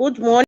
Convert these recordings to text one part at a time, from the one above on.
Good morning.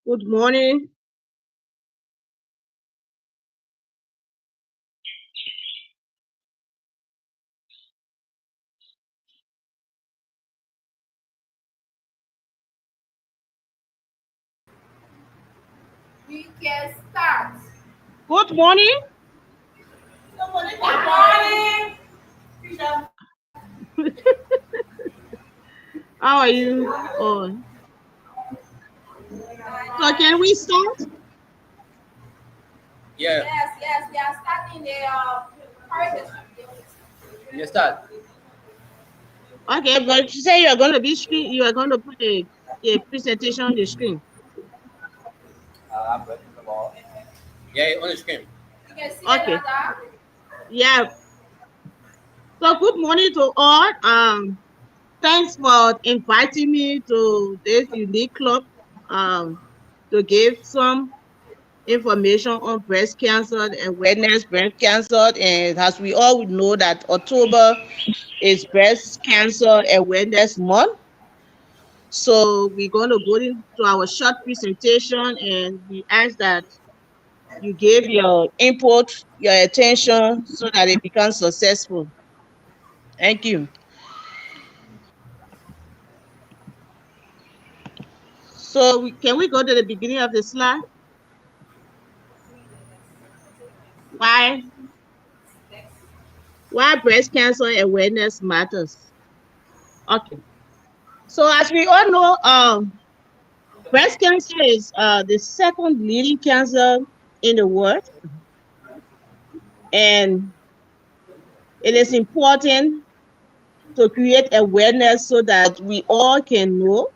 Good morning. We can start. Good morning. Good morning. How are you? Oh, so can we start? Yeah, Yes, we are starting the correction. you start. Okay, but you say you are going to be screen. You are going to put a presentation on the screen. I'm ready for the ball. Yeah, on the screen. You can see Okay. another. Yeah. So good morning to all. Thanks for inviting me to this unique club. To give some information on breast cancer and awareness breast cancer. And as we all know that October is breast cancer awareness month. So we're going to go into our short presentation and we ask that you give your input, your attention so that it becomes successful. Thank you. So can we go to the beginning of the slide? Why breast cancer awareness matters? Okay. So as we all know, breast cancer is the second leading cancer in the world, and it is important to create awareness so that we all can know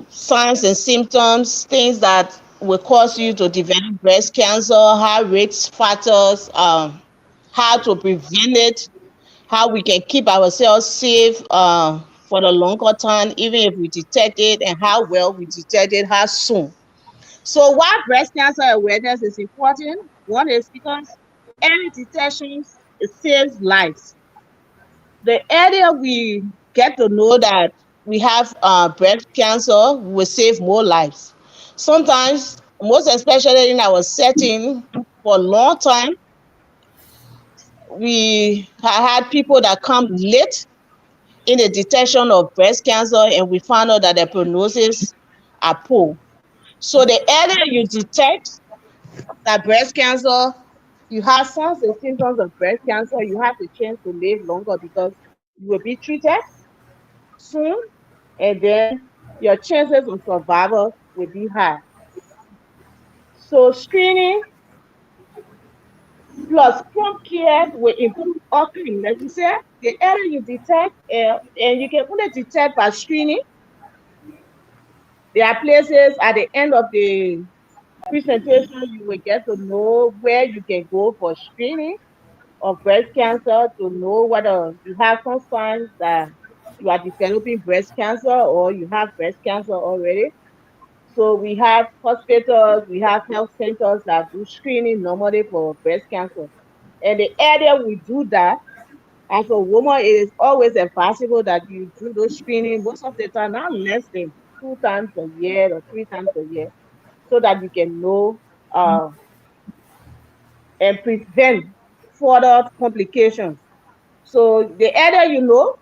signs and symptoms, things that will cause you to develop breast cancer, high risk factors, how to prevent it, how we can keep ourselves safe for the longer time, even if we detect it, and how well we detect it, how soon. So why breast cancer awareness is important? One is because early detection it saves lives. The earlier we get to know that we have breast cancer, we will save more lives. Sometimes, most especially in our setting, for a long time, we have had people that come late in the detection of breast cancer, and we found out that the prognosis are poor. So the earlier you detect that breast cancer, you have signs and symptoms of breast cancer, you have the chance to live longer because you will be treated soon, and then your chances of survival will be high. So screening plus prompt care will improve outcome. Like you said, the earlier you detect, and you can only detect by screening. There are places at the end of the presentation you will get to know where you can go for screening of breast cancer to know whether you have some signs that you are developing breast cancer or you have breast cancer already. So we have hospitals, we have health centers that do screening normally for breast cancer. And the earlier we do that, as a woman, it is always advisable that you do those screening most of the time, not less than 2 times a year or 3 times a year, so that you can know uh, and prevent further complications. So the earlier you know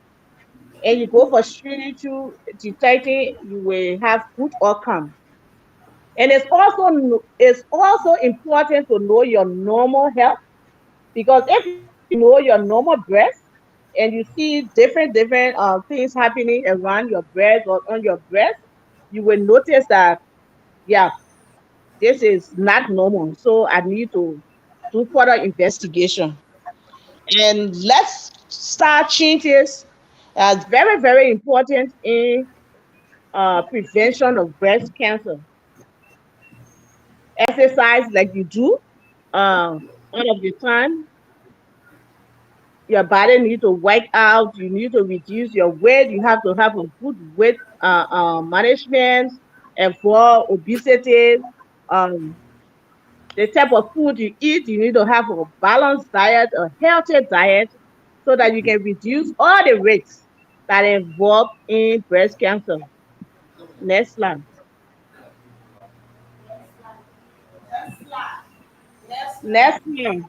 and you go for screening to detecting, you will have good outcome. And it's also important to know your normal health, because if you know your normal breast and you see different things happening around your breast or on your breast, you will notice that, yeah, this is not normal. So I need to do further investigation. And let's start changes. Very, very important in prevention of breast cancer. Exercise like you do all of the time. Your body need to work out. You need to reduce your weight. You have to have a good weight management and for obesity. Um, the type of food you eat, you need to have a balanced diet, a healthy diet, so that you can reduce all the risks that involve in breast cancer. Next slide. Next slide. Next slide. Next slide.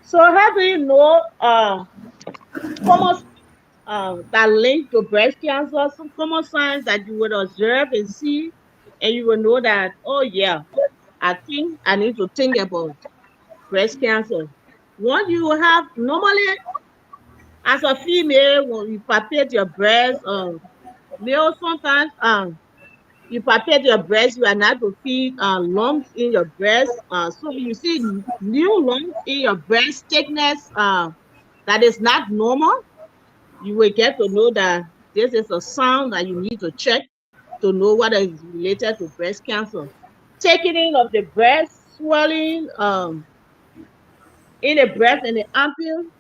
So how do you know common that link to breast cancer? Some common signs that you would observe and see, and you will know that, oh yeah, I think I need to think about breast cancer. One, you will have normally as a female when you palpate your breast, male sometimes you palpate your breast, you are not to feel lumps in your breast. So you see new lumps in your breast thickness that is not normal, you will get to know that this is a sign that you need to check to know what is related to breast cancer. Thickening of the breast, swelling in the breast and the armpit,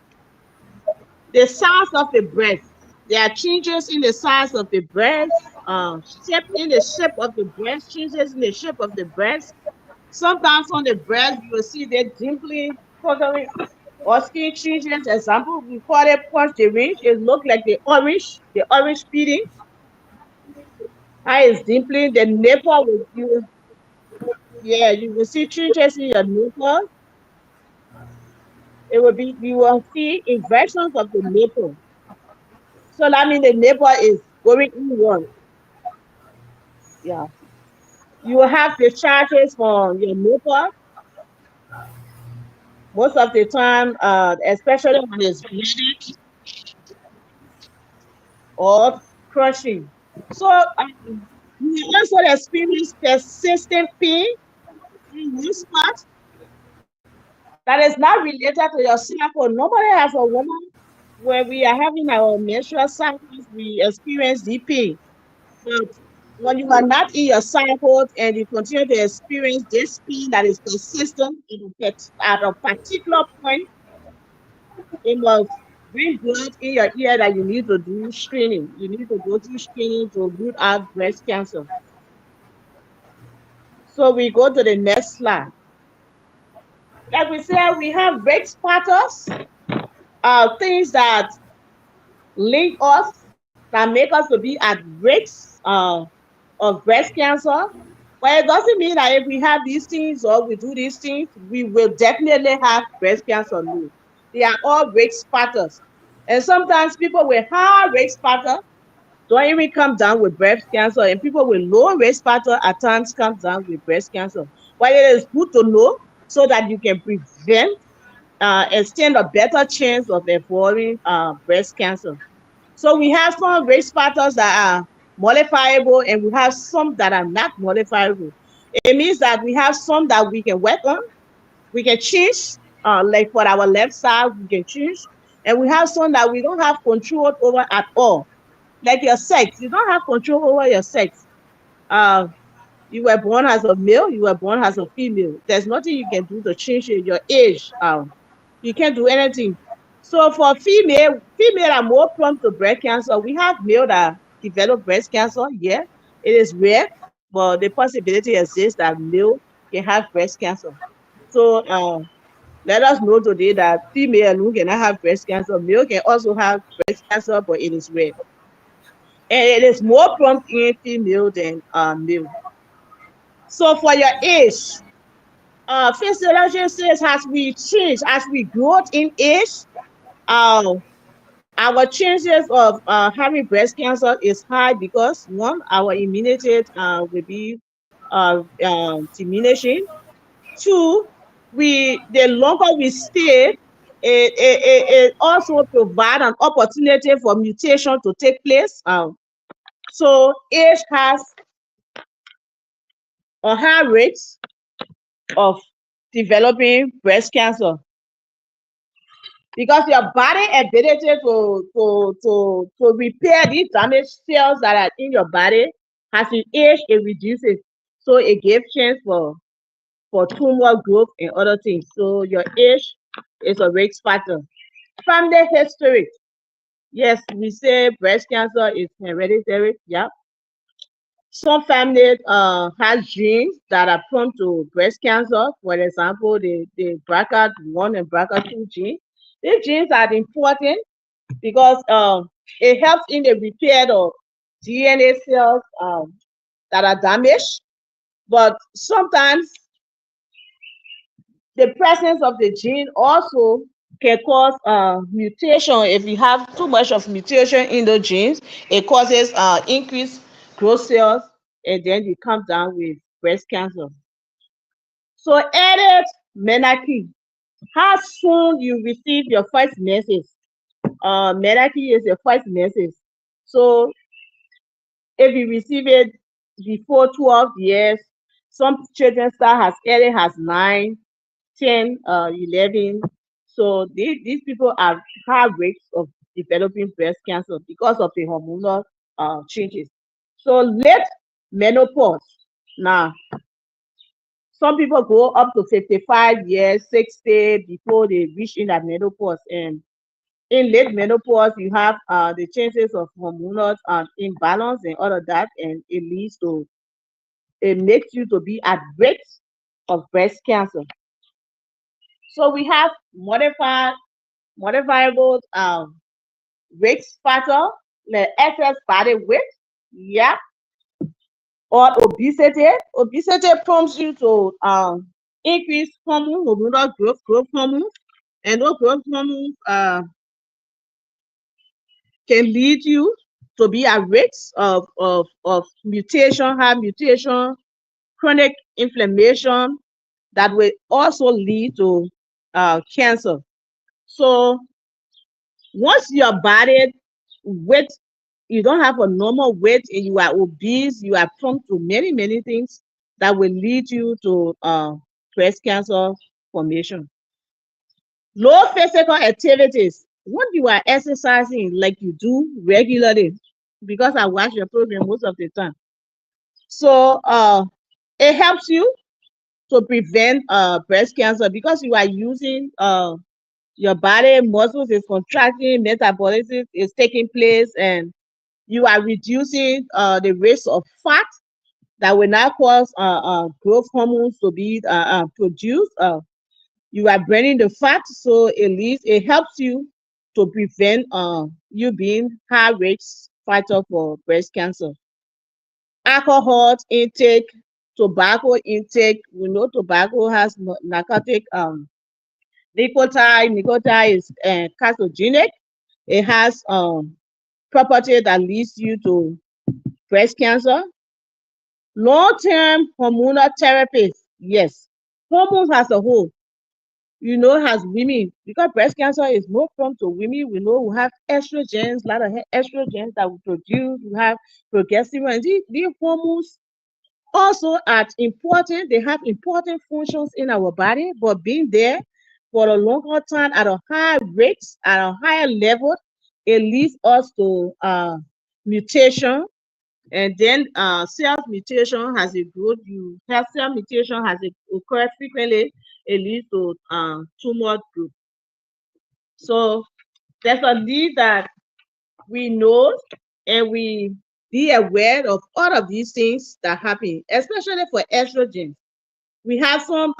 the size of the breast. There are changes in the size of the breast, shape in the shape of the breast, changes in the shape of the breast. Sometimes on the breast, you will see the dimpling, puckering, or skin changes. Example, we call it punch the ring. It looks like the orange feeding. How is dimpling? The nipple will you yeah, you will see changes in your nipple. It will be you will see inversions of the nipple. So that means the nipple is going inward. Yeah. You will have discharges from your nipple most of the time, especially when it's bleeding or crushing. So you will also experience persistent pain in this spot that is not related to your cycle. Nobody has a woman where we are having our menstrual cycles, we experience the pain. But when you are not in your cycle and you continue to experience this pain that is persistent at a particular point, it must bring blood in your ear that you need to do screening. You need to go through screening to root out breast cancer. So we go to the next slide. Like we said, we have risk factors, things that link us, that make us to be at risk of breast cancer. But it doesn't mean that if we have these things or we do these things, we will definitely have breast cancer. No. They are all risk factors. And sometimes people with high risk factor don't even come down with breast cancer, and people with low risk factor at times come down with breast cancer. But it is good to know so that you can prevent and stand a better chance of avoiding breast cancer. So we have some risk factors that are modifiable and we have some that are not modifiable. It means that we have some that we can work on, we can change, like for our left side, we can change. And we have some that we don't have control over at all. Like your sex, you don't have control over your sex. Uh, you were born as a male, you were born as a female. There's nothing you can do to change your age. You can't do anything. So for female are more prone to breast cancer. We have male that develop breast cancer. Yeah, it is rare, but the possibility exists that male can have breast cancer. So let us know today that female who cannot have breast cancer, male can also have breast cancer, but it is rare. And it is more prompt in female than male. So for your age, physiology says as we change, as we grow in age, uh, our chances of having breast cancer is high because one, our immunity will be diminishing. Two, the longer we stay, it also provide an opportunity for mutation to take place. So age has a high rate of developing breast cancer because your body ability to repair these damaged cells that are in your body as you age, it reduces. So it gives chance for tumor growth and other things. So your age is a risk factor. Family history. Yes, we say breast cancer is hereditary. Yeah. Some families have genes that are prone to breast cancer. For example, the BRCA1 and BRCA2 gene. These genes are important because it helps in the repair of DNA cells that are damaged. But sometimes the presence of the gene also can cause mutation. If you have too much of mutation in the genes, it causes increased growth cells, and then you come down with breast cancer. So added menarche. How soon you receive your first message? Menarche is your first message. So if you receive it before 12 years, some children start as early as 9, 10, 11. So these people are high rates of developing breast cancer because of the hormonal changes. So late menopause. Now, some people go up to 55 years, 60 before they reach in that menopause. And in late menopause, you have the chances of hormonal imbalance and all of that, and it makes you to be at risk of breast cancer. So we have modifiable risk factor, the excess body weight, yeah, or obesity. Obesity prompts you to increase hormonal growth hormones, and those growth hormones can lead you to be at risk of mutation, have mutation, chronic inflammation that will also lead to cancer. So once your body weight, you don't have a normal weight and you are obese, you are prone to many things that will lead you to breast cancer formation. Low physical activities. When you are exercising like you do regularly, because I watch your program most of the time. So it helps you to prevent breast cancer because you are using your body muscles is contracting, metabolism is taking place, and you are reducing the risk of fat that will now cause growth hormones to be produced. You are burning the fat, so at least it helps you to prevent you being high risk factor for breast cancer. Alcohol intake, tobacco intake. We know tobacco has narcotic nicotine. Nicotine is carcinogenic. It has property that leads you to breast cancer. Long-term hormonal therapies, yes. Hormones as a whole, as women, because breast cancer is more prone to women, we know we have estrogens, a lot of estrogens that we produce, we have progesterone. These hormones also are important. They have important functions in our body, but being there for a longer time at a higher rate, at a higher level, it leads us to mutation. And then cell mutation has a growth. You have cell mutation has occurred frequently. It leads to tumor growth. So there's a need that we know and we be aware of all of these things that happen, especially for estrogen. We have some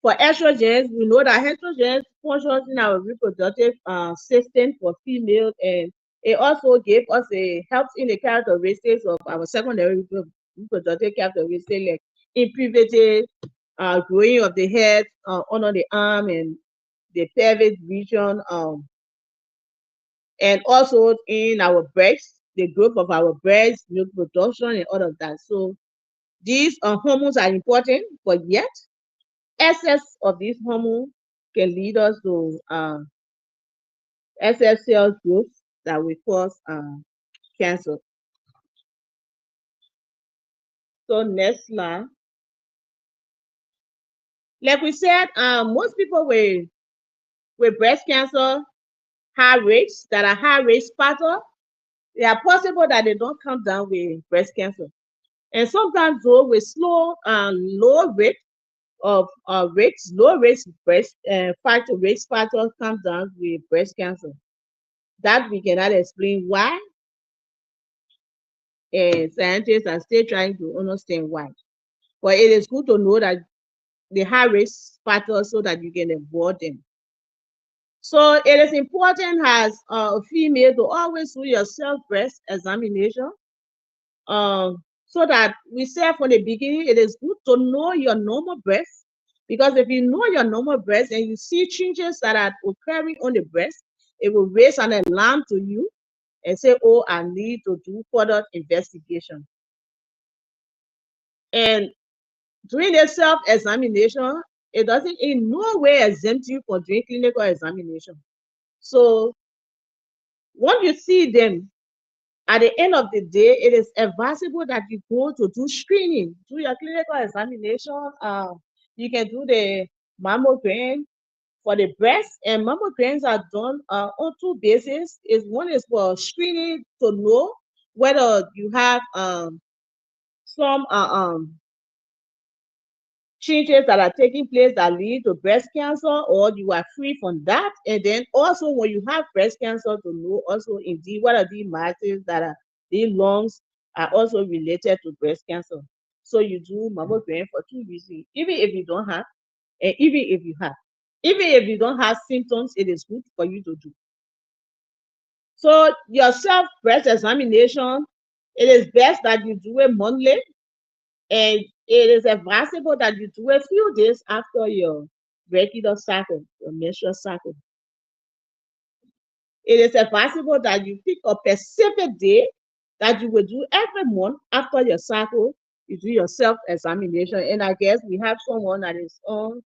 for estrogens, we know that estrogens functions in our reproductive system for female, and it also gave us a helps in the characteristics of our secondary reproductive characteristics like improvement, growing of the head under the arm and the pelvic region, and also in our breasts, the growth of our breasts, milk production, and all of that. So these hormones are important, but yet excess of these hormones can lead us to excess cell growth that will cause cancer. So next slide. Like we said, most people with breast cancer, high rates that are high risk factor, they are possible that they don't come down with breast cancer. And sometimes though with slow low rate of rates, low rates breast factor risk factor comes down with breast cancer. That we cannot explain why, and scientists are still trying to understand why. But it is good to know that the high risk factors so that you can avoid them. So it is important as a female to always do your self breast examination. So that we said from the beginning, it is good to know your normal breast, because if you know your normal breast and you see changes that are occurring on the breast, it will raise an alarm to you and say, oh, I need to do further investigation. And doing the self-examination, it doesn't in no way exempt you from doing clinical examination. So once you see them, at the end of the day, it is advisable that you go to do screening, do your clinical examination. You can do the mammogram for the breast, and mammograms are done on two bases. One is for screening to know whether you have some changes that are taking place that lead to breast cancer, or you are free from that. And then also when you have breast cancer, to know also indeed what are the masses that are the lungs are also related to breast cancer. So you do mammogram for two reasons, even if you don't have, and even if you have. Even if you don't have symptoms, it is good for you to do. So your self breast examination, it is best that you do it monthly, and it is advisable that you do a few days after your regular cycle, your menstrual cycle. It is advisable that you pick a specific day that you will do every month after your cycle. You do your self-examination. And I guess we have someone that is on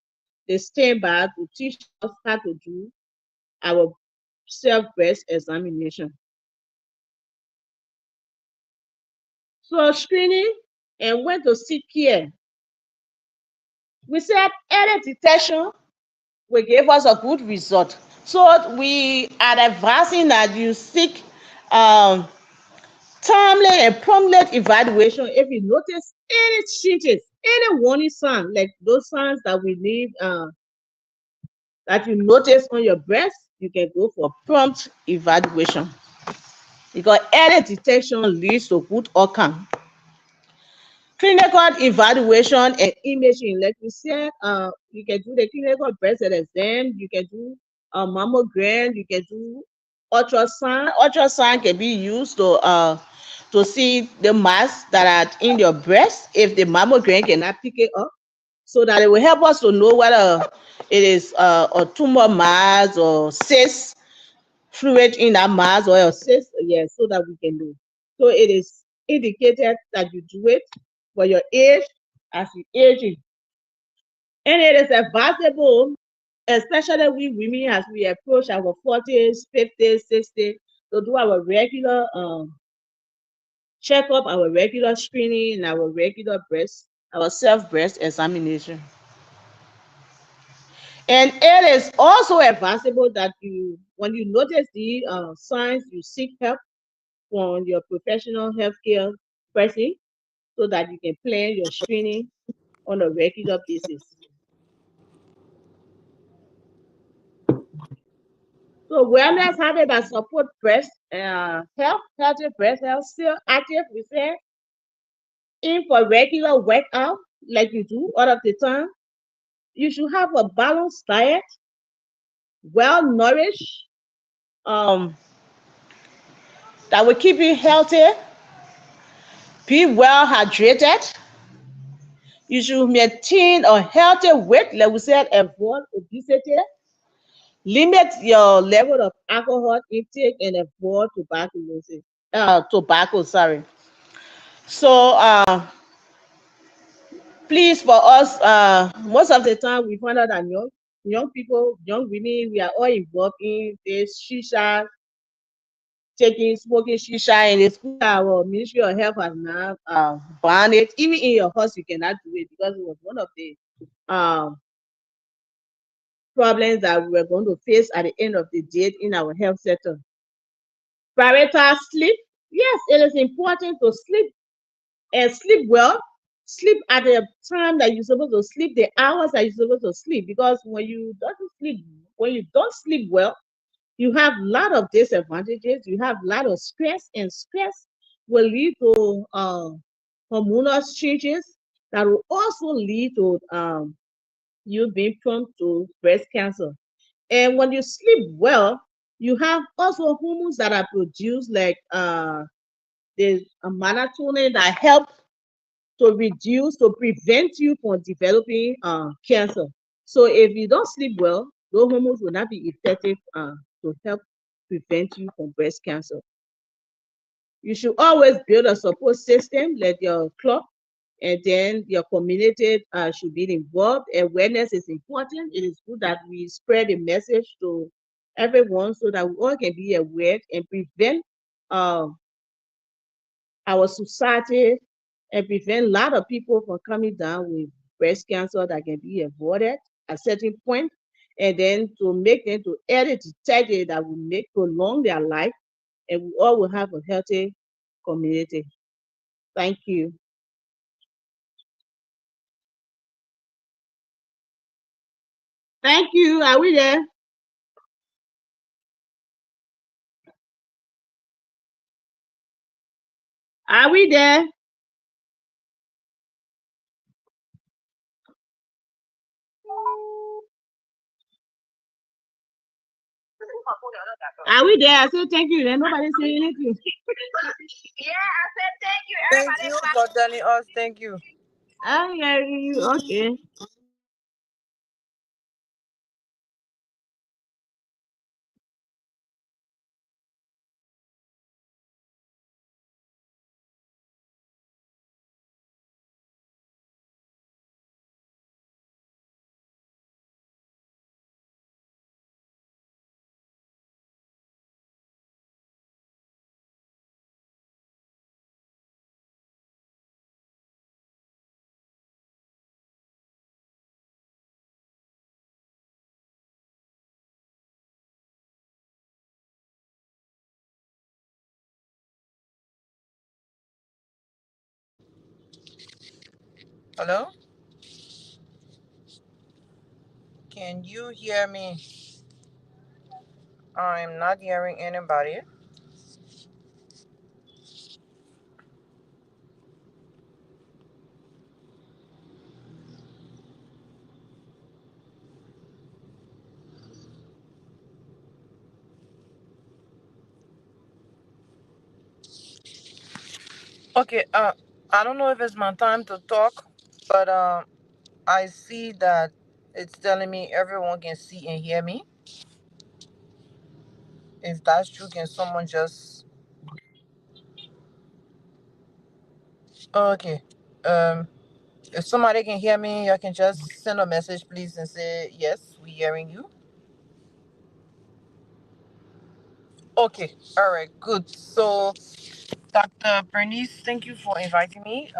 the standby to teach us how to do our self-breast examination. So screening and when to seek care. We said early detection will give us a good result. So we are advising that you seek um, timely and prompt evaluation if you notice any changes, any warning sign, like those signs that we need that you notice on your breast, you can go for prompt evaluation, because early detection leads to good outcome. Clinical evaluation and imaging, like we said, you can do the clinical breast exam, you can do a mammogram, you can do ultrasound. Ultrasound can be used to see the mass that are in your breast if the mammogram cannot pick it up, so that it will help us to know whether it is a tumor mass or cyst fluid in that mass or a cyst, yes, so that we can know. So it is indicated that you do it for your age as you aging. And it is advisable, especially we women as we approach our 40s, 50s, 60s, to do our regular checkup, our regular screening, and our regular our self-breast examination. And it is also advisable that you, when you notice the signs, you seek help from your professional healthcare person so that you can plan your screening on a regular basis. So wellness habit that support breast health, healthy breast health, still active. We say in for regular workout like you do all of the time. You should have a balanced diet, well nourished, um, that will keep you healthy. Be well hydrated. You should maintain a healthy weight, like we said, avoid obesity. Limit your level of alcohol intake and avoid tobacco. Sorry. So please, for us, most of the time we find out that young people, young women, we are all involved in this shisha, taking smoking shisha, and it's good that our Ministry of Health has now banned it. Even in your house, you cannot do it because it was one of the um, problems that we were going to face at the end of the day in our health sector. Parental sleep. Yes, it is important to sleep and sleep well. Sleep at the time that you're supposed to sleep, the hours that you're supposed to sleep. Because when you don't sleep well, you have a lot of disadvantages. You have a lot of stress, and stress will lead to hormonal changes that will also lead to you being prone to breast cancer. And when you sleep well, you have also hormones that are produced like the melatonin that help to prevent you from developing cancer. So if you don't sleep well, those hormones will not be effective to help prevent you from breast cancer. You should always build a support system like your club, and then your community should be involved. Awareness is important. It is good that we spread the message to everyone so that we all can be aware and prevent uh, our society and prevent a lot of people from coming down with breast cancer that can be avoided at certain point, and then to make them to early detect it that will make prolong their life, and we all will have a healthy community. Thank you. Thank you. Are we there? Are we there? Are we there? I said thank you. Then nobody say anything. Yeah, I said thank you. Thank Everybody you clap. for telling us. Thank you. I hear you. Okay. Hello? Can you hear me? I'm not hearing anybody. Okay, I don't know if it's my time to talk, but I see that it's telling me everyone can see and hear me. If that's true, can someone just okay. Um if somebody can hear me, you can just send a message please and say yes, we hearing you. Okay, all right, good. So Dr. Bernice, thank you for inviting me.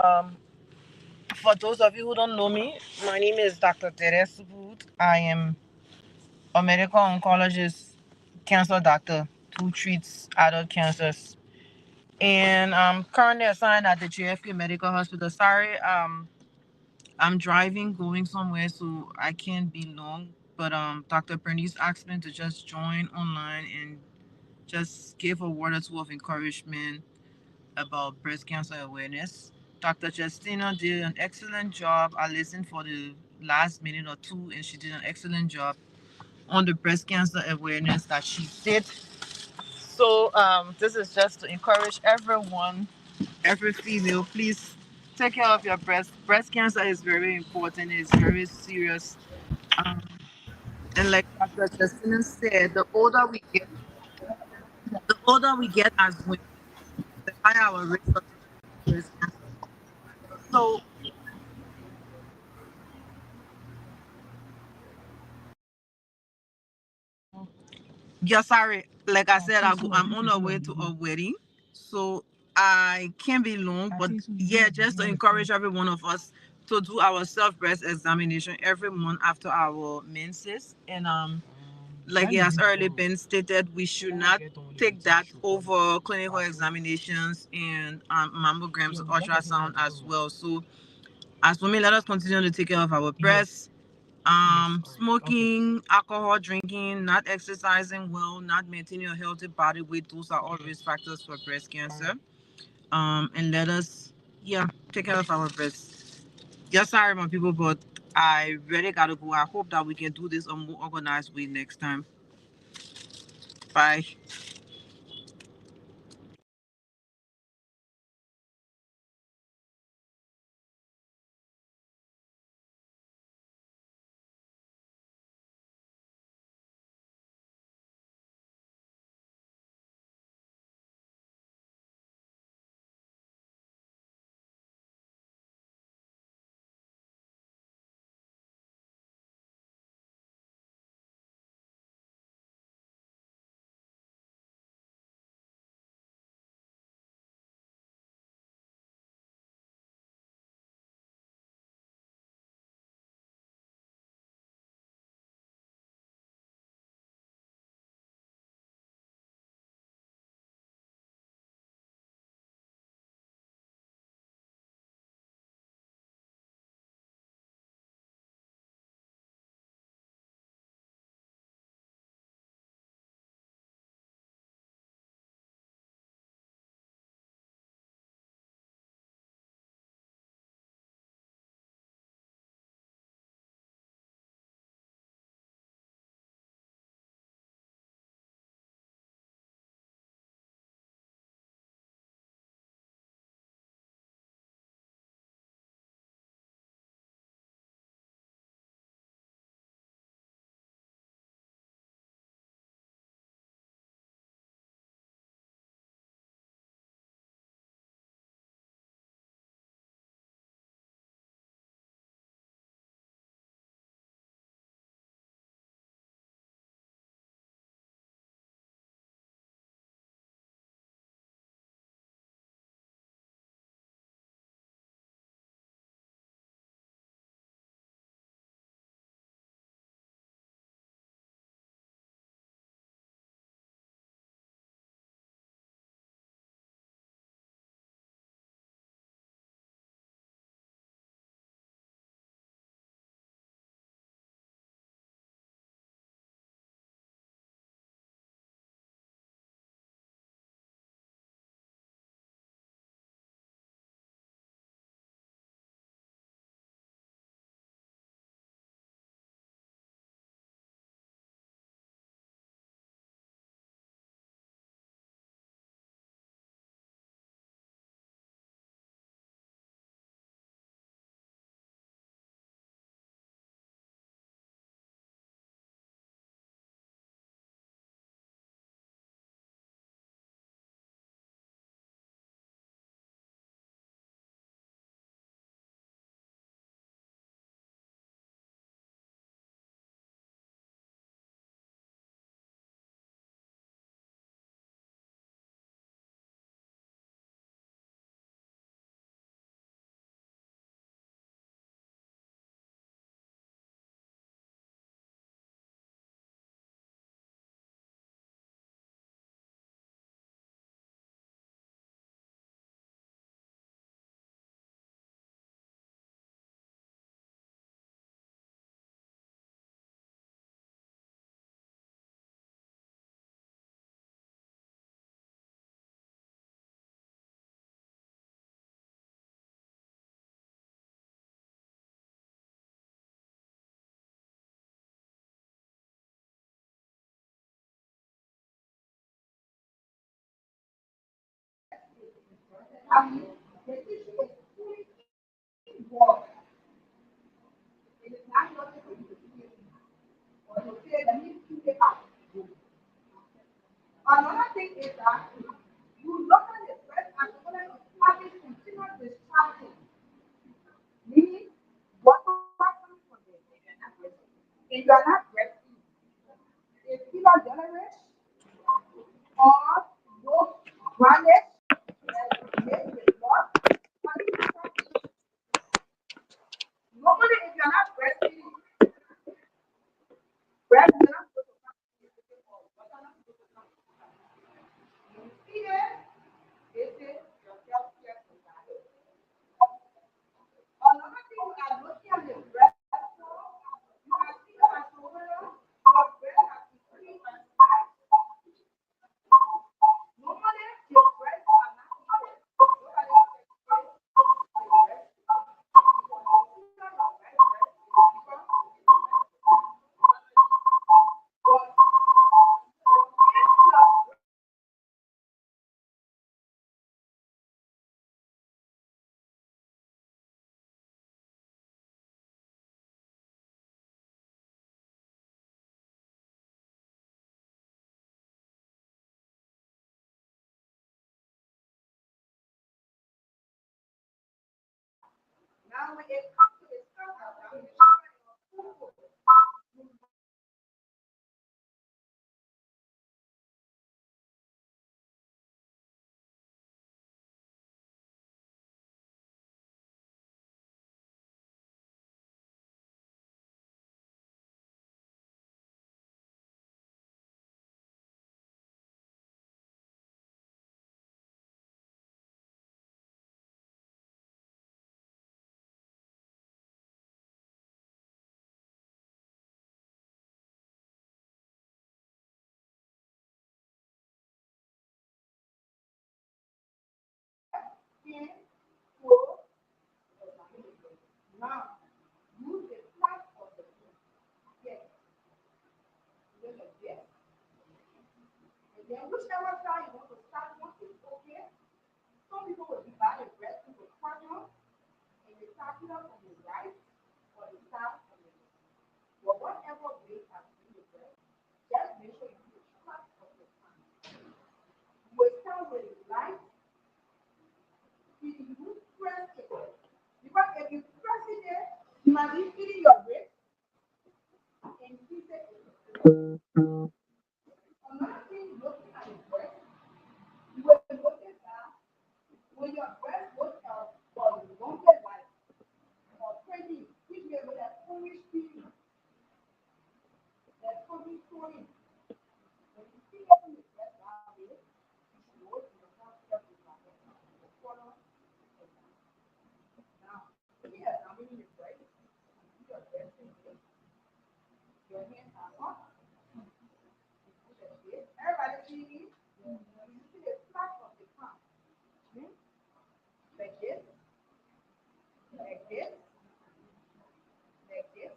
For those of you who don't know me, my name is Dr. Teres Subud. I am a medical oncologist, cancer doctor who treats adult cancers. And I'm currently assigned at the JFK Medical Hospital. Sorry, I'm driving, going somewhere, so I can't be long. but Dr. Bernice asked me to just join online and just give a word or two of encouragement about breast cancer awareness. Dr. Justina did an excellent job. I listened for the last minute or two, and she did an excellent job on the breast cancer awareness that she did. So this is just to encourage everyone, every female, please take care of your breast. Breast cancer is very important. It's very serious. Um, and like Dr. Justina said, the older we get as women, the higher our risk of developing breast cancer. So yeah, sorry. Like I said, I'm on the way to a wedding, so I can't be long. But yeah, just to encourage every one of us to do our self breast examination every month after our menses, and like it has already been stated, we should not take that over clinical examinations and mammograms, ultrasound as well. So as for me, let us continue to take care of our breasts. Smoking, alcohol drinking, not exercising well, not maintaining a healthy body weight, those are all risk factors for breast cancer. And let us, yeah, take care of our breasts. Yeah, sorry, my people, but I really gotta go. I hope that we can do this a more organized way next time. Bye. I mean, the tissue is fully involved. It is not just for you to see it or to say, let me keep it out. Another thing is that you look at the breast and the woman is having continuous discharging, meaning water comes from the if you are not breastfeeding. It's either generous or no dryness that makes the blood running faster. Normally, if you are not breastfeeding, breast is not supposed to come or water not supposed to come. You see it, it is your healthcare provider. Another thing you are looking at the breast for, you can see that over your breast has increased in size. Normally, the breasts are not equal. Nobody can say the breast because the sooner your breast is bigger, but if your breast now when it comes to the stomach, I mean, the stomach is full. You look at the breast in full. Now, use the flat of the foot. Yes, look at this. And then whichever side you want to start on is okay. Some people will divide the breast into quadrants and they start it up on the right or they start on the left. But whatever way has been the breast, just make sure you do the flat of the hand. You will start with the right, feeding you press it. Because if you press it there, you might be feeding your wrist and keep it. Another thing looking at the breast, you will notice that when your breast goes out for the longer life or pregnant, which may be that foolish feeling, that foolish story, when you see open the breast that way, you should go to the hospital to follow now. Yes, I'm in the breast. You see your breast in this. Your hands are up. You put it this. Everybody see me? You see the flat of the palm. Hmm? Like this, like this, like this.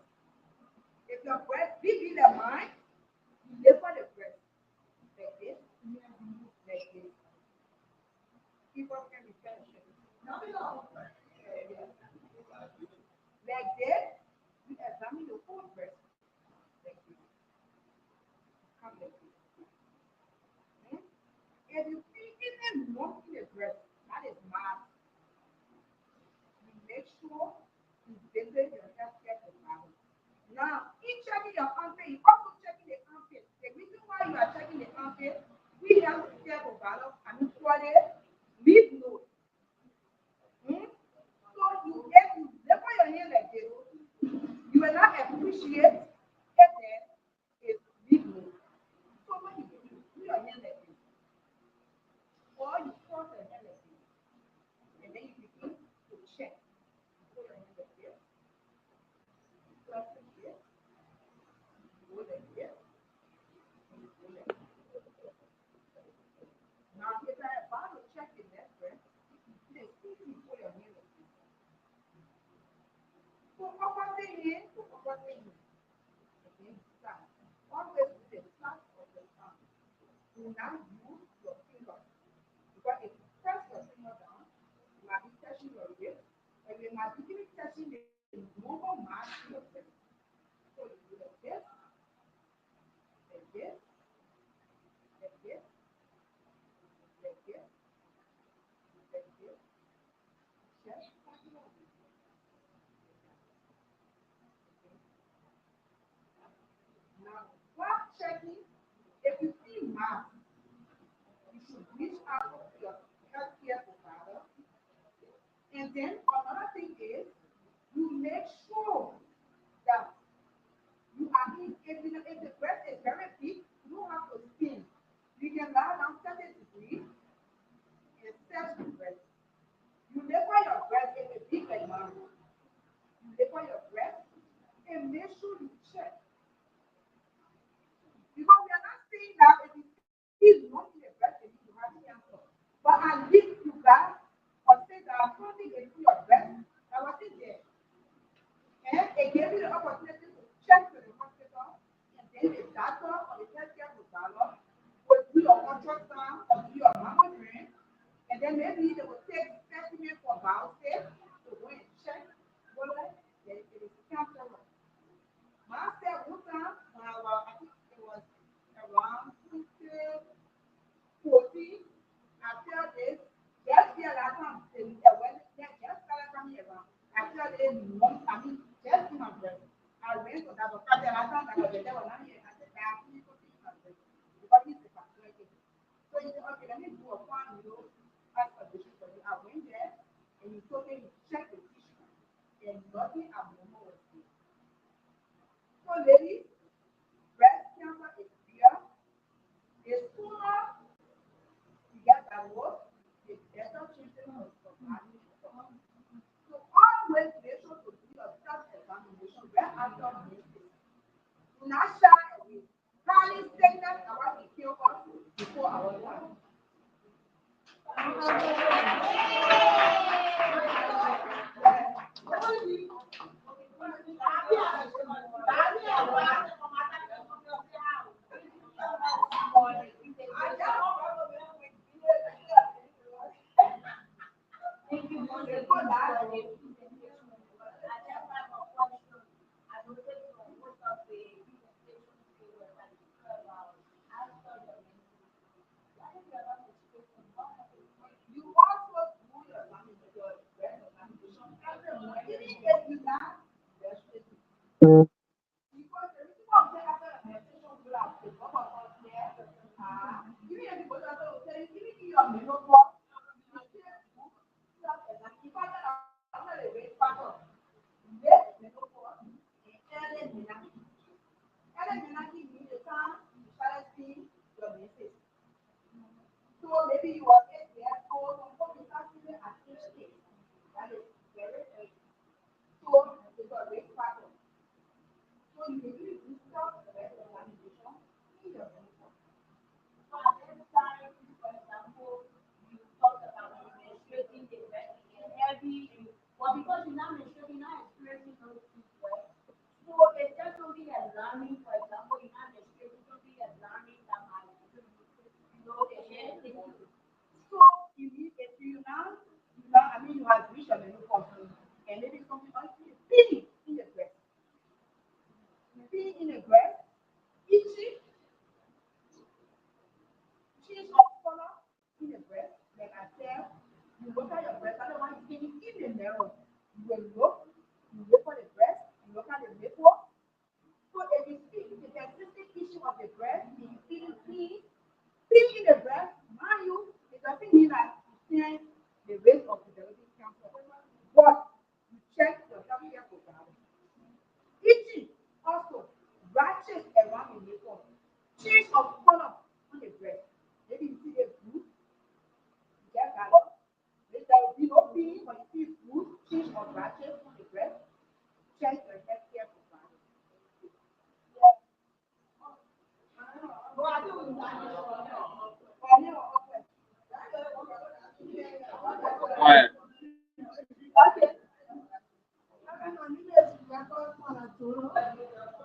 If your breast big in the mind, you live for the breast. Like this, like this. People can be fellowship. No, no. Like this, you examine your whole breast. Like this. Come like this. Hmm? If you see even lump in the breast, that is mass. You make sure you visit your healthcare provider. Now, in checking your armpit, you also checking the armpit. The reason why you are checking the armpit, we healthcare provider, I mean, for the leave note. Hmm? So you if you label your hand like this, you will not appreciate if there is leave note. So what you do your hand like this, or you cross your hand like this, and then you begin to check. You put your hand like this, you cross like this, you go like this, and you go like this. Now, if I about to check the left breast, please quickly put your hand like this. So, opposite hand to opposite hand. Again, start. Always with the top of the tongue. Do not use your finger. Because if you press your finger down, you must be touching the normal mass in your breast. So you do like this, like this, like this, like this, just like that. Now, while checking, if you see mass, you should reach out to your healthcare provider. And then another thing is, you make sure that you are in, if the breast is very big, you don't have to spin. You can lie down 30 degrees and set the breast. You label your breast if it's big like mine. You label your breast and make sure you check. Because we are not saying that if you see lump in the breast, you need to have cancer. But at least you got or say that something into your breast that was in there. And it gave you the opportunity to check to the hospital, and then the doctor or the healthcare provider will do your ultrasound or do your mammogram, and then maybe they will take specimen for biopsy to go and check whether there is cancer. My step one time when I think it was around 2014, I felt this. Just feel like when just felt like coming around. I felt it once, I mean, just in my breast. I went to that doctor, and I found that there was not here. I said, I actually put it in my breast because it's a facility. So he said, okay, let me do a fine, as a vision for you. I went there, and he told me to check the tissue, and nothing abnormal was there. So, ladies, breast cancer is real. The sooner you get diagnosed, the better children will survive. So always make sure to do your self-examination right after menses. Do not shy away. Highly sickness I want to kill us before our time. You also do your breast examination every month. Even if you not breastfeed. Because the reason why I'm saying after the menstruation will have to come up on here, even if you go to the hotel, even if you're menopause, you still do self-exam. In fact, after the weight factor, late menopause and early menarche. Early menarche means the time you started seeing your menses. So maybe you are 8 years old, some people start seeing at age 8. That is very early. So it's a weight factor. So you can really do self-examination in your menopause. So at this time, for example, you talked about menstruating the breast and heavy, but because you're not menstruating, you're not experiencing those things well. So it's just something alarming. For example, you're not menstruating something alarming that might, the hair thing. So you need if I mean, you have reached your menopause, and maybe something else is peeling in the breast, peeling in the breast, itchy, change of color in the breast. Like I said, you look at your breast, otherwise you can in the mirror. You will look, you look at the breast, you look at the nipple. So if you see the persistent issue of the breast, and you feel clean, pain in the breast, mind you, it doesn't mean that you see the risk of developing cancer. But you check your healthcare provider. Itching also, rashes around the nipple, change of color on the breast. Maybe you see a blue, you get color. Maybe there will be no pain, but you see blue, change of rashes on the breast. Check your healthcare provider. Yeah. But I think we got it. Quiet. Okay.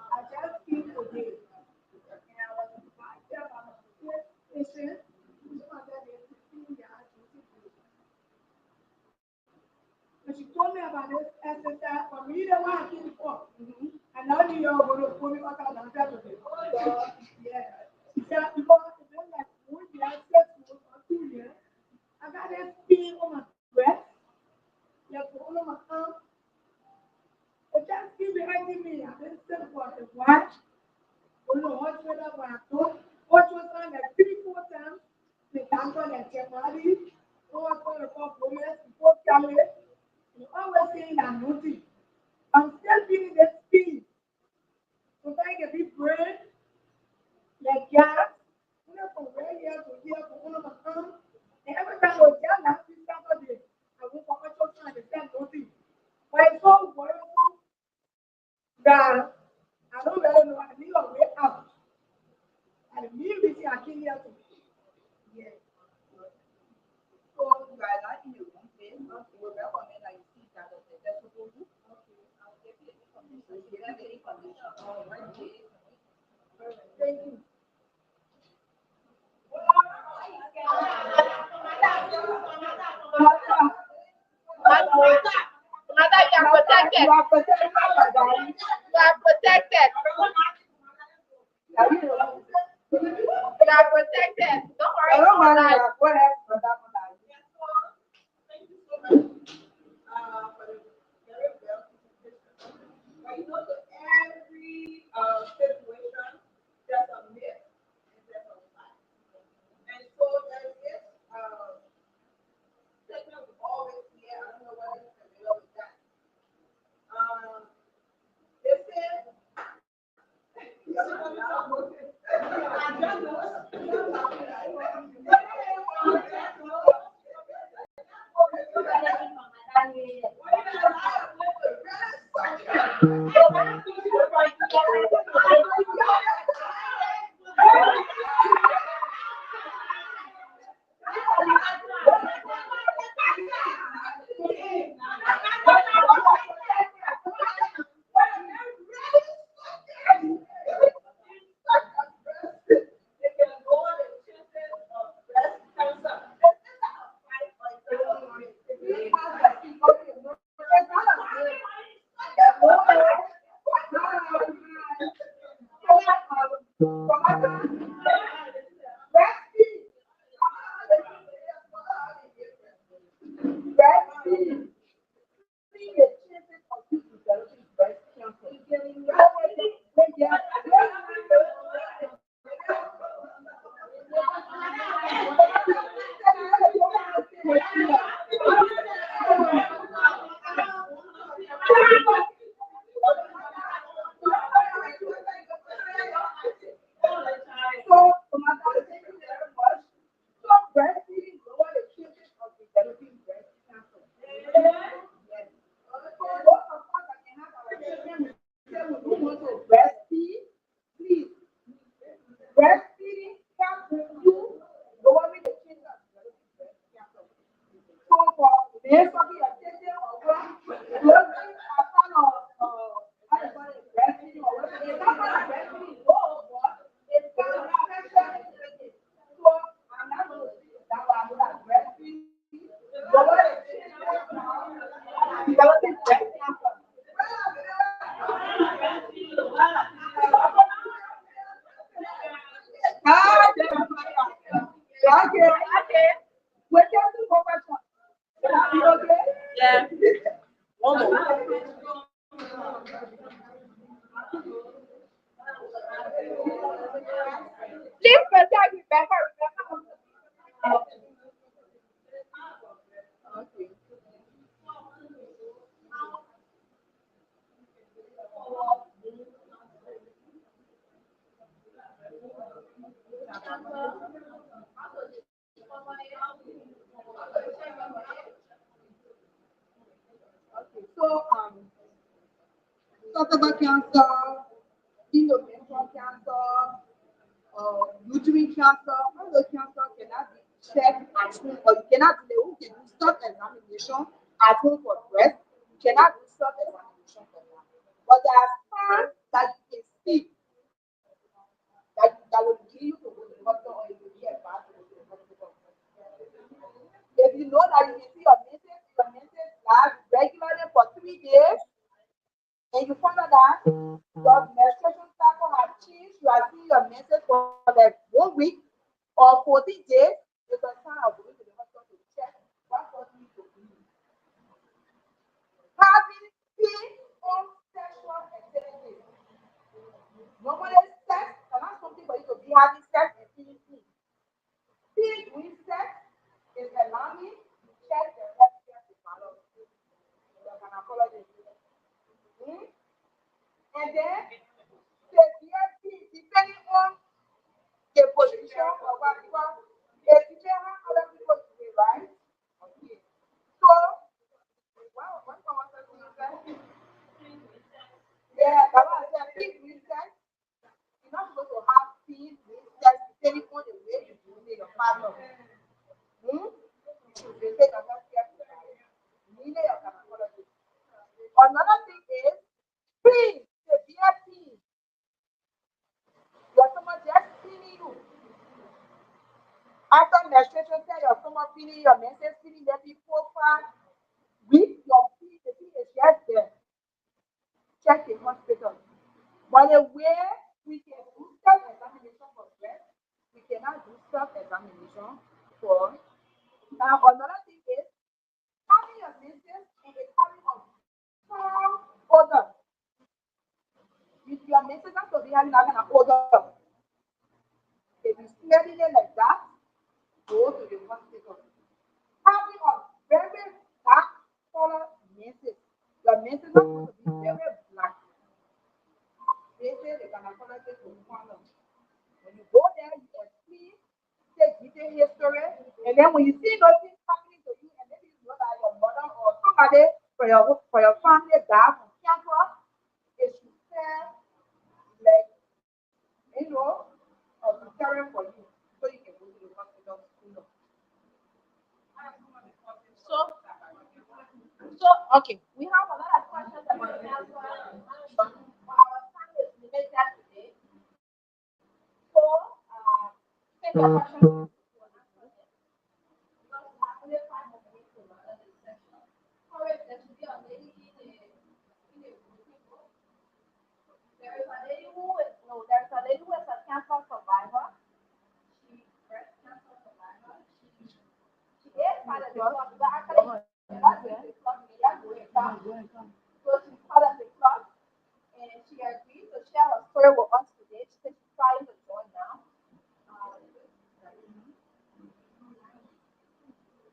I just came today. And I was invited by my I got that skin on my breast, like all on my arm. It just keep behind me. I didn't say for the watch. Uno hot weather barato, hot water like 3 4 times. The tanker like Kemari, hot water for women, before Calais. You always saying that nothing. I'm still feeling the speed. Sometimes a bit brain, like gas. You know, from where here to here, from one of my arms. And every time I get that, this Saturday, I won't come out of time and say nothing. But it's so worrisome that I don't really know. I need a way out. And me, we see, I can't hear to. Yes. So you are not in the wrong place. You will recommend that you see that of the best people do. Okay. I'll get you the information. You have the information. All right. Thank you. Mother, you are protected. You are protected. You are protected. You are protected. Don't worry. I don't mind. Go ahead, brother. Thank you so much for the very well presentation. But you know, to every situation, there's a myth and there's a fact. And so there's this statement we always hear. I don't know whether you're familiar with that. They say, so cervical cancer, endometrial cancer, uterine cancer, all those cancer cannot be checked at home, or you cannot do the who can do self-examination at home for breast. You cannot do self-examination for that. But there are signs that you can see that will give you to go to the doctor, or you will be advised to go to the hospital. If you know that you can see your menses last regularly for 3 days, and you find out that your menstruation Normally, sex, and not something for you to be having sex and feeling peace. Peace with sex is allowing to check the healthcare development. The gynecologist. Hmm? And then, severe peace, depending on the position of what people, if you tell how other people do it, right? Okay. So, wow, what someone said to you, sir? Yeah, that's what I said. Peace with sex. You're not supposed to have peace with sex depending on the way you do it, your partner. Hmm? They say that that's care. Neither your gynecologist. Another thing is peace, severe peace. Your stomach just feeling you. After menstruation, tell your stomach feeling, your menses feeling, let me profile with your peace. The peace is just there. Check the hospital. But the way we can do self-examination for breast, we cannot do self-examination for. Now, another thing is having your menses and it's having a strong odor. If your menses are to be having that kind of odor, if you smelling it like that, go to the hospital. Having a very dark color menses. Your menses are supposed to be very black. They say the gynecologist will find out. When you go there, you explain, take detailed history, and then when you see those things happening to you, and maybe you know that your mother or somebody for your family died from cancer, it should serve like of preparing for you so you can go to the hospital sooner. So, so okay, we have a lot of questions about cancer, but our time is limited today. So, take your questions. There's a lady who is a cancer survivor. She breast cancer survivor. She is part of the club, but actually that's the club media going down. So she's part of the club and she agreed to share her story with us today. She said she's trying to join now.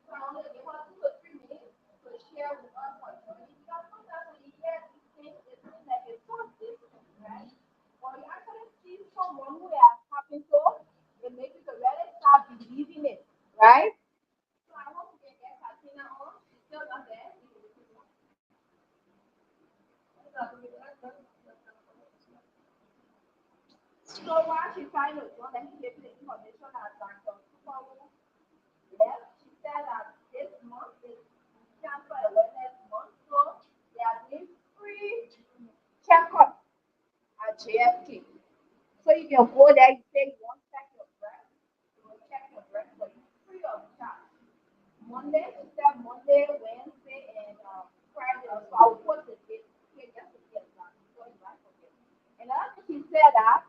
So I'm gonna give her 2 or 3 minutes to share with us her journey because sometimes when you hear these things, it seems like it's so distant, right? When you actually see someone who has happened to, it makes you to really start believing it, right? So I hope we can get Katina on. She's still not there. So while she's trying to join, let me give you the information that Dr. Super. Yes, she said that this month is Cancer Awareness Month, so they are doing free checkup at JFK. So you can go there, you say you want to check your breast, you will check your breast for you free of charge. Monday, she said Monday, Wednesday, and Friday. So I will post the date here just to get that before you might forget. And another thing she said that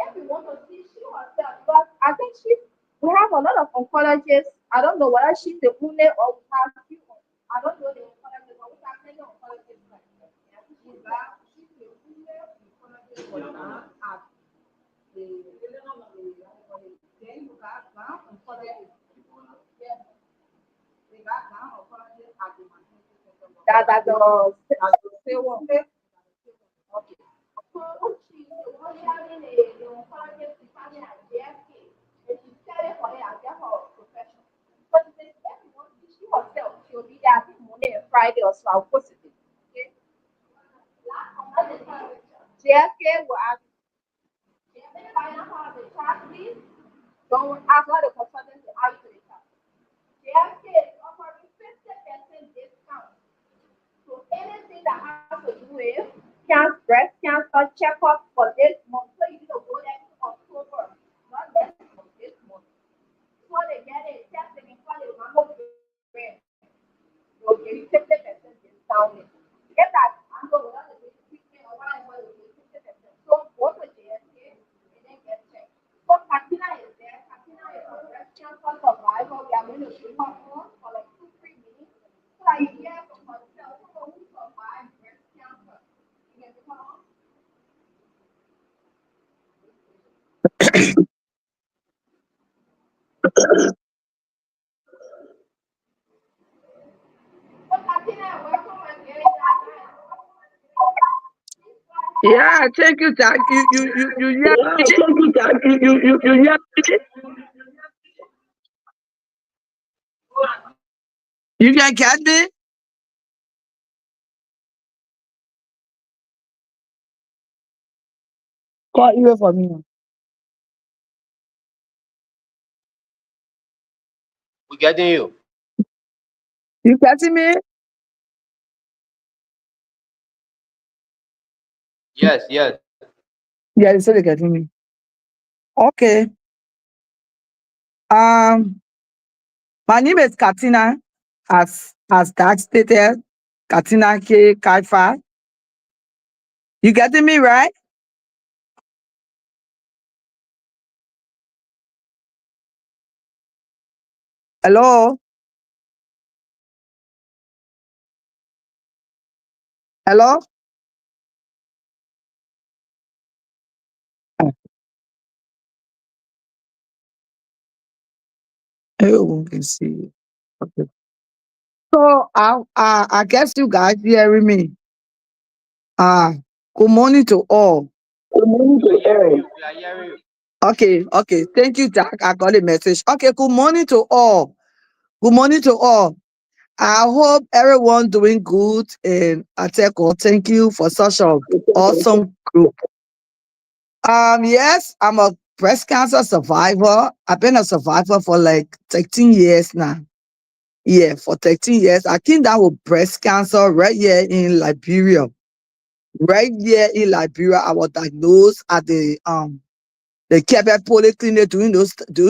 if you want to see she herself, because I think we have a lot of oncologists. I don't know whether she's the only or we have few. I don't know the oncologist, but we have many oncologists. She's the only oncologist for now at then you got now oncologist. Yes, we got now oncologist at the maternity center. That the same one. Okay. So she was having the oncologist department at JFK, and she started for her as her profession. But she said everyone she herself, she'll be there I think Monday and Friday or so. I'll post it. Okay. JFK will ask find out how the chat please. Don't ask all the consultants to add you to the chat. JFK is offering 50% discount. So anything that has to do with cancer, breast cancer checkup for this month. So you need to go there in October, not next month, this month. So they get a testing and call it mammogram. They'll give you 50% discount. Get that angle without the treatment or whatever, you'll give 50%. So go to JSK and then get checked. So Katina is there. Katina is a breast cancer survivor. We are going to bring her on for like 2, 3 minutes. So that you hear from herself, someone who survived breast cancer. You can come on. So, Katina, welcome again. Yeah, thank you, Jack. You hear Yeah, me? thank you, Jack. You hear me? You can get me? Call you for me. We getting you. You getting me? Yes, yes. Yeah, you said you're getting me. Okay. Um, my name is Katina, as Doc stated. Katina K. Kaifa. You getting me right? Hello? Hello? Oh, we see. Okay. So I guess you guys hearing me. Uh, Good morning to all. Good morning to all. We are hearing you. Okay, okay. Thank you, Jack. I got a message. Okay, good morning to all. Good morning to all. I hope everyone doing good and I take all. Thank you for such a awesome group. Yes, I'm a breast cancer survivor. I've been a survivor for like 13 years now. Yeah, for 13 years. I came down with breast cancer right here in Liberia. Right here in Liberia, I was diagnosed at the Quebec Polyclinic during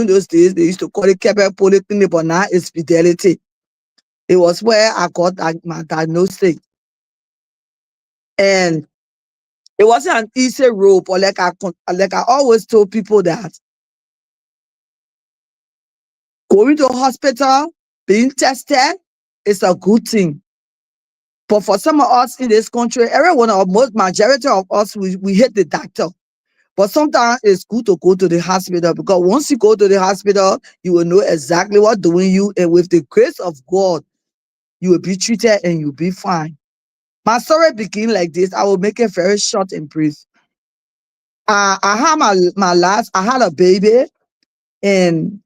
those days. They used to call it Quebec Polyclinic, but now it's Fidelity. It was where I got my diagnosis. And it wasn't an easy road, but like I always told people that going to hospital, being tested is a good thing. But for some of us in this country, everyone or most majority of us, we hate the doctor. But sometimes it's good to go to the hospital because once you go to the hospital, you will know exactly what doing you. And with the grace of God, you will be treated and you'll be fine. My story begin like this. I will make it very short and brief. I had I had a baby, and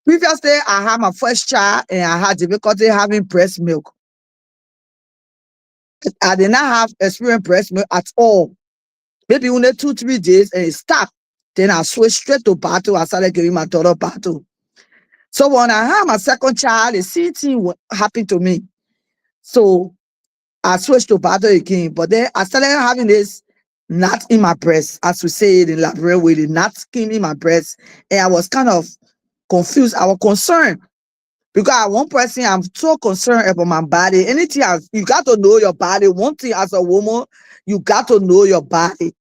previously I had my first child and I had difficulty having breast milk. I did not have experience breast milk at all. Maybe only 2, 3 days and it stopped. Then I switched straight to battle. I started giving my daughter battle. So when I had my second child, the same thing happened to me. So I switched to battle again. But then I started having this knot in my breast, as we say it in Labrador way, the knot skin in my breast. And I was kind of confused. I was concerned because at one person, I'm so concerned about my body. Anything else, you got to know your body. One thing as a woman, you got to know your body.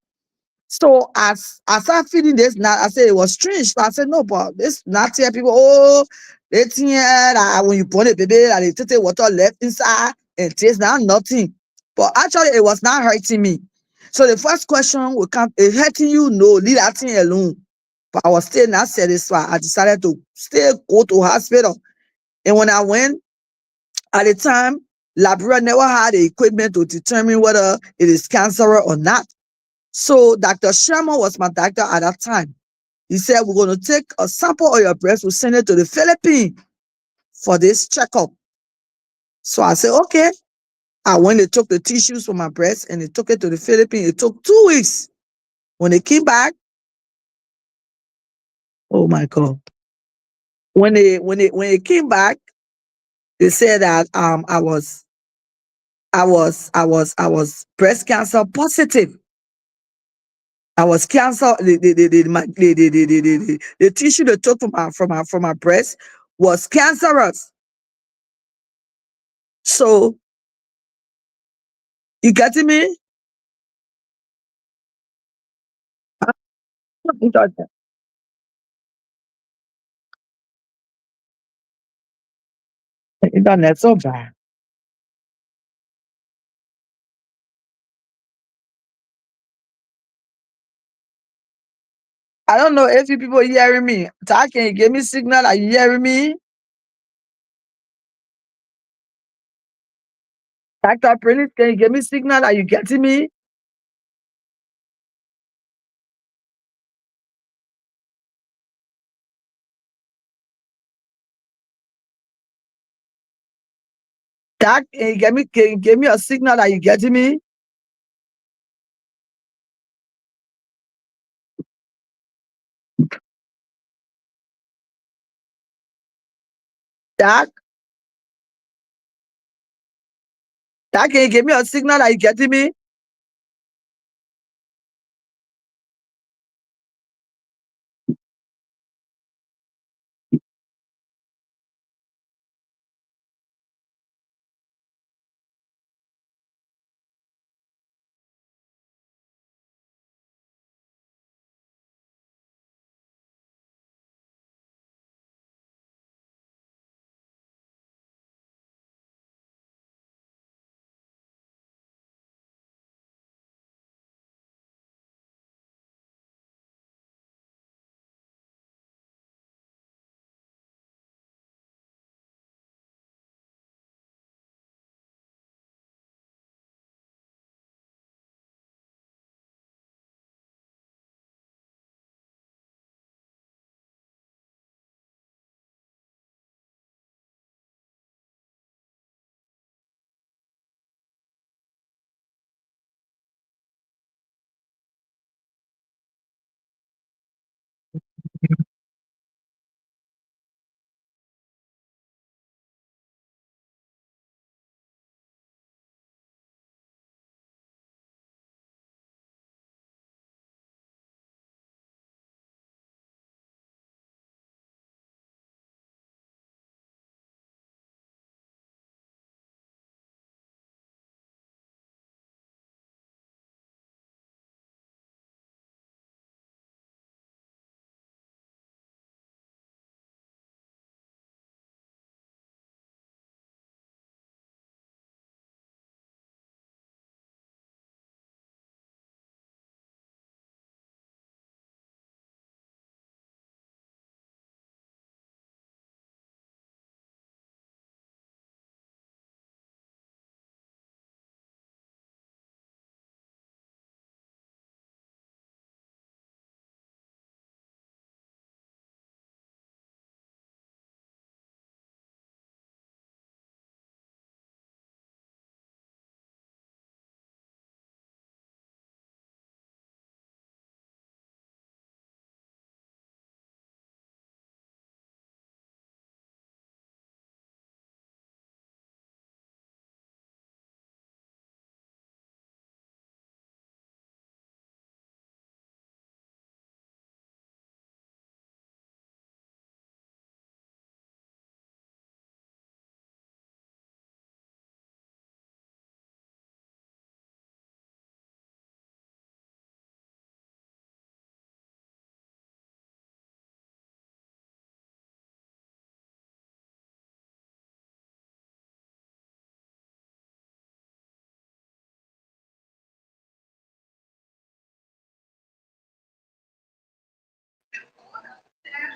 So as I started feeling this knot, I said it was strange. So I said, no, but this knot here, people, oh, they think that when you born a baby, that they take water left inside and it tastes now nothing. But actually, it was not hurting me. So the first question will come, it hurting you? No, leave that thing alone. But I was still not satisfied. I decided to still go to hospital. And when I went, at the time, Labrador never had the equipment to determine whether it is cancer or not. So Dr. Sherman was my doctor at that time. He said, we're going to take a sample of your breast, we'll send it to the Philippines for this checkup. So I said, okay. I went, they took the tissues from my breast and they took it to the Philippines. It took 2 weeks. When they came back, oh my God. When they came back, they said that I was breast cancer positive. I was cancer. The tissue they took from my breast was cancerous. So you getting me? Internet, internet so bad. I don't know if you people hearing me. Doc, can you give me signal? Are you hearing me? Dr. Prince, can you give me signal? Are you getting me? Doc, can you give me a signal? Are you getting me? Doc, Doc, can you give me a signal? Are you getting me?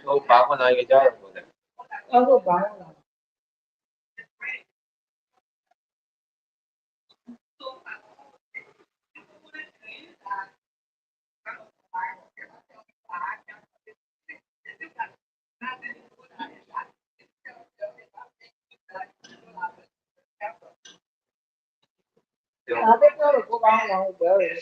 So, bago na kita mo na. Ano ba? Sabi ko, ko ba ang gawin?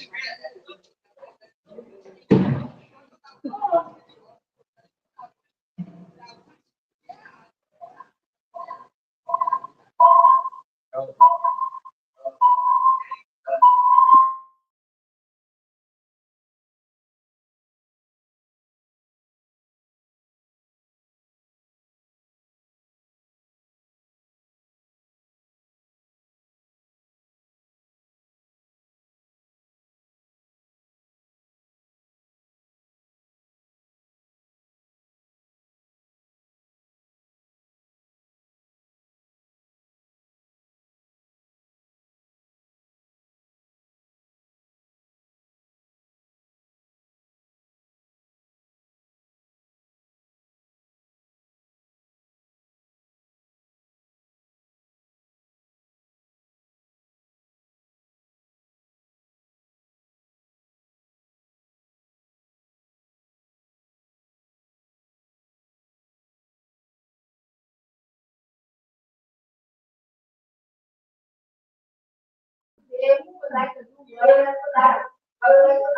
if you would like to do whatever that, I would like to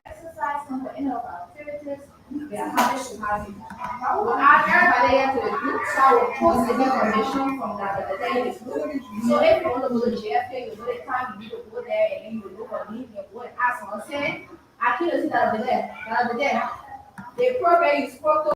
exercise, simple interval activities. We are having Shahadi. We'll add everybody here to the group, so I will post the information from the daily group. So if you want to go to JFK, you know the time you need to go there and then you look for me and go and ask on saying, I can't see that over there. That over there. The program you spoke to